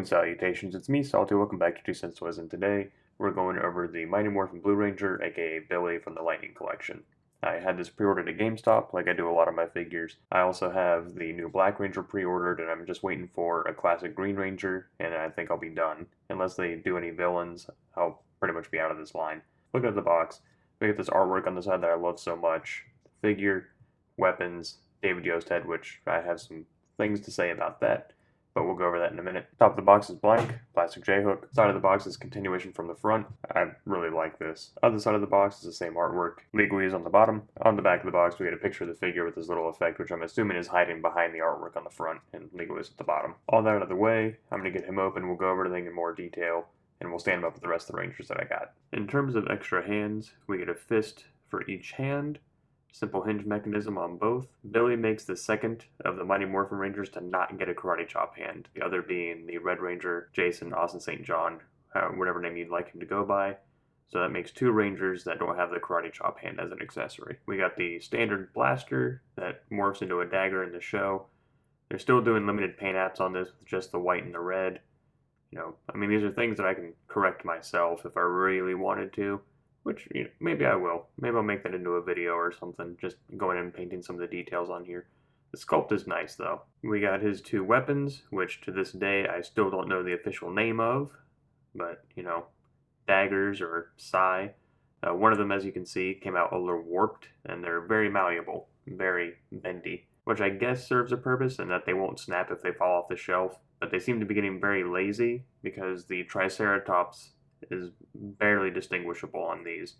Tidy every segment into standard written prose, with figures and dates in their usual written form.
and salutations, it's me, Salty. Welcome back to 2 Cents Toys, and today we're going over the Mighty Morphin Blue Ranger, aka Billy from the Lightning Collection. I had this pre-ordered at GameStop, like I do a lot of my figures. I also have the new Black Ranger pre-ordered, and I'm just waiting for a classic Green Ranger, and I think I'll be done. Unless they do any villains, I'll pretty much be out of this line. Looking at the box, we get this artwork on the side that I love so much. Figure, weapons, David Yost head, which I have some things to say about that, but we'll go over that in a minute. Top of the box is blank, plastic J-hook. Side of the box is continuation from the front. I really like this. Other side of the box is the same artwork. Legalese on the bottom. On the back of the box, we get a picture of the figure with this little effect, which I'm assuming is hiding behind the artwork on the front, and legalese at the bottom. All that out of the way, I'm going to get him open. We'll go over everything in more detail, and we'll stand him up with the rest of the Rangers that I got. In terms of extra hands, we get a fist for each hand. Simple hinge mechanism on both. Billy makes the second of the Mighty Morphin Rangers to not get a karate chop hand, the other being the Red Ranger, Jason, Austin St. John, whatever name you'd like him to go by. So that makes 2 Rangers that don't have the karate chop hand as an accessory. We got the standard blaster that morphs into a dagger in the show. They're still doing limited paint apps on this with just the white and the red. You know, I mean, these are things that I can correct myself if I really wanted to. Which, you know, maybe I will. Maybe I'll make that into a video or something, just going in and painting some of the details on here. The sculpt is nice, though. We got his 2 weapons, which to this day I still don't know the official name of, but, you know, daggers or sai. One of them, as you can see, came out a little warped, and they're very malleable, very bendy, which I guess serves a purpose in that they won't snap if they fall off the shelf, but they seem to be getting very lazy because the Triceratops is barely distinguishable on these,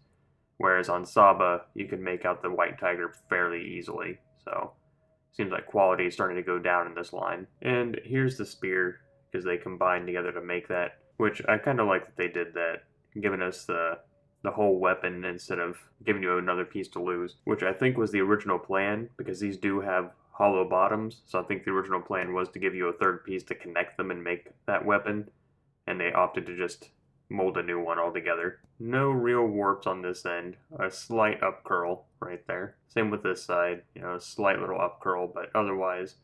whereas on Saba you can make out the white tiger fairly easily, so seems like quality is starting to go down in this line. And here's the spear, because they combined together to make that, which I kind of like that they did that, giving us the whole weapon instead of giving you another piece to lose, which I think was the original plan, because these do have hollow bottoms, so I think the original plan was to give you a third piece to connect them and make that weapon, and they opted to just mold a new one altogether. No real warps on this end. A slight up curl right there. Same with this side. You know, a slight little up curl, but otherwise,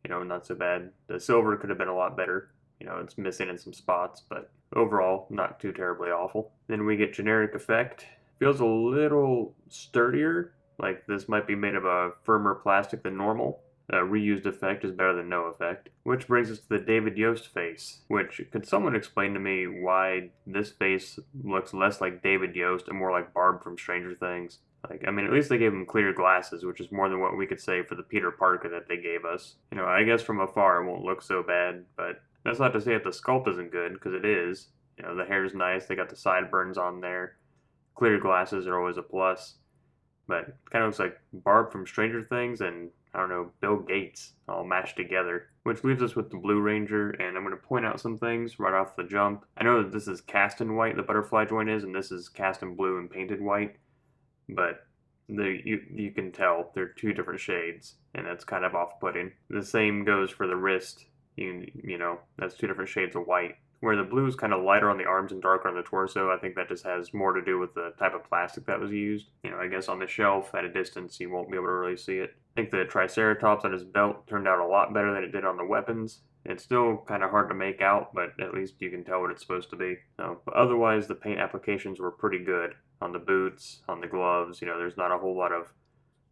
you know, not so bad. The silver could have been a lot better. You know, it's missing in some spots, but overall, not too terribly awful. Then we get generic effect. Feels a little sturdier. Like this might be made of a firmer plastic than normal. Reused effect is better than no effect. Which brings us to the David Yost face, which, could someone explain to me why this face looks less like David Yost and more like Barb from Stranger Things? Like, I mean, at least they gave him clear glasses, which is more than what we could say for the Peter Parker that they gave us. You know, I guess from afar it won't look so bad, but that's not to say that the sculpt isn't good, because it is. You know, the hair's nice, they got the sideburns on there. Clear glasses are always a plus. But it kind of looks like Barb from Stranger Things and, I don't know, Bill Gates all mashed together. Which leaves us with the Blue Ranger, and I'm going to point out some things right off the jump. I know that this is cast in white, the butterfly joint is, and this is cast in blue and painted white. But you can tell they're 2 different shades, and that's kind of off-putting. The same goes for the wrist. You know, that's 2 different shades of white. Where the blue is kind of lighter on the arms and darker on the torso, I think that just has more to do with the type of plastic that was used. You know, I guess on the shelf, at a distance, you won't be able to really see it. I think the Triceratops on his belt turned out a lot better than it did on the weapons. It's still kind of hard to make out, but at least you can tell what it's supposed to be. So, but otherwise, the paint applications were pretty good. On the boots, on the gloves, you know, there's not a whole lot of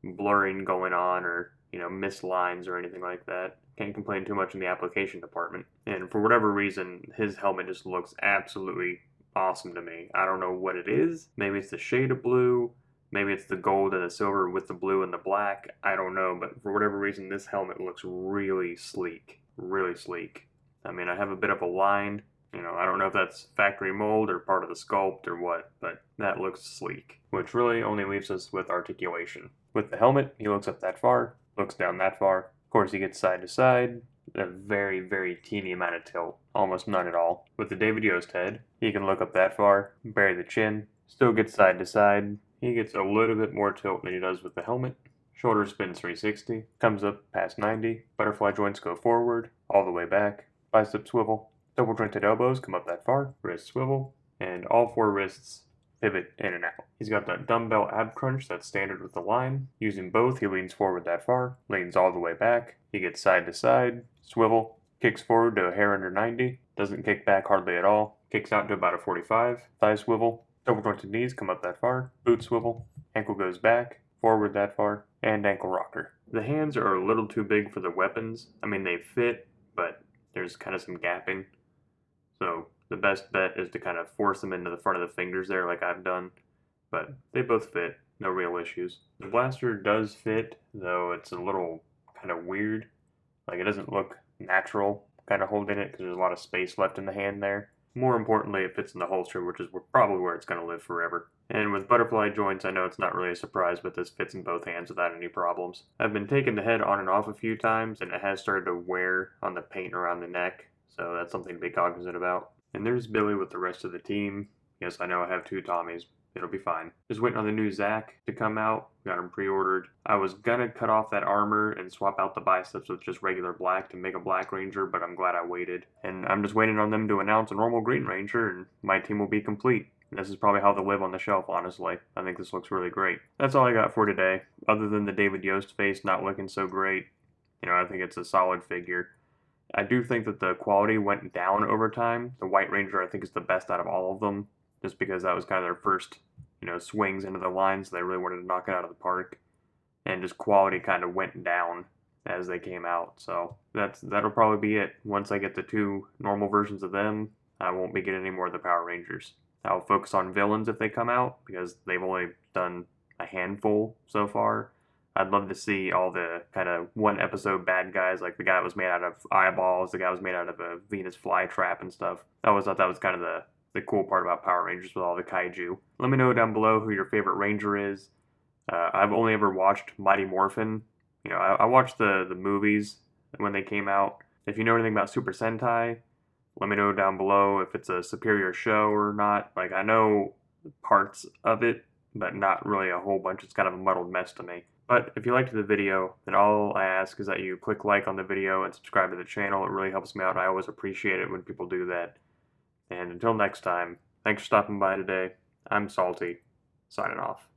blurring going on or, you know, missed lines or anything like that. Can't complain too much in the application department. And for whatever reason, his helmet just looks absolutely awesome to me. I don't know what it is. Maybe it's the shade of blue. Maybe it's the gold and the silver with the blue and the black. I don't know, but for whatever reason, this helmet looks really sleek. Really sleek. I mean, I have a bit of a line. You know, I don't know if that's factory mold or part of the sculpt or what, but that looks sleek. Which really only leaves us with articulation. With the helmet, he looks up that far, looks down that far. Of course, he gets side to side, a very, very teeny amount of tilt, almost none at all. With the David Yost head, he can look up that far, bury the chin, still gets side to side. He gets a little bit more tilt than he does with the helmet. Shoulder spins 360, comes up past 90, butterfly joints go forward, all the way back, bicep swivel, double jointed elbows come up that far, wrist swivel, and all 4 wrists pivot in and out. He's got that dumbbell ab crunch that's standard with the line. Using both, he leans forward that far, leans all the way back. He gets side to side, swivel, kicks forward to a hair under 90, Doesn't kick back hardly at all. Kicks out to about a 45. Thigh swivel. Double jointed knees come up that far. Boot swivel. Ankle goes back. Forward that far. And ankle rocker. The hands are a little too big for the weapons. I mean, they fit, but there's kind of some gapping. So the best bet is to kind of force them into the front of the fingers there like I've done. But they both fit. No real issues. The blaster does fit, though it's a little kind of weird. Like, it doesn't look natural kind of holding it because there's a lot of space left in the hand there. More importantly, it fits in the holster, which is probably where it's going to live forever. And with butterfly joints, I know it's not really a surprise, but this fits in both hands without any problems. I've been taking the head on and off a few times, and it has started to wear on the paint around the neck, so that's something to be cognizant about. And there's Billy with the rest of the team. Yes, I know I have 2 Tommies. It'll be fine. Just waiting on the new Zack to come out. Got him pre-ordered. I was gonna cut off that armor and swap out the biceps with just regular black to make a Black Ranger, but I'm glad I waited. And I'm just waiting on them to announce a normal Green Ranger, and my team will be complete. And this is probably how they'll live on the shelf, honestly. I think this looks really great. That's all I got for today. Other than the David Yost face not looking so great, I think it's a solid figure. I do think that the quality went down over time. The White Ranger, I think, is the best out of all of them, just because that was kind of their first, swings into the line, so they really wanted to knock it out of the park. And just quality kind of went down as they came out. So that'll probably be it. Once I get the 2 normal versions of them, I won't be getting any more of the Power Rangers. I'll focus on villains if they come out, because they've only done a handful so far. I'd love to see all the kind of 1-episode bad guys, like the guy that was made out of eyeballs, the guy that was made out of a Venus flytrap and stuff. I always thought that was kind of the cool part about Power Rangers with all the kaiju. Let me know down below who your favorite Ranger is. I've only ever watched Mighty Morphin. I watched the movies when they came out. If you know anything about Super Sentai, let me know down below if it's a superior show or not. Like, I know parts of it, but not really a whole bunch. It's kind of a muddled mess to me. But if you liked the video, then all I ask is that you click like on the video and subscribe to the channel. It really helps me out, and I always appreciate it when people do that. And until next time, thanks for stopping by today. I'm Salty, signing off.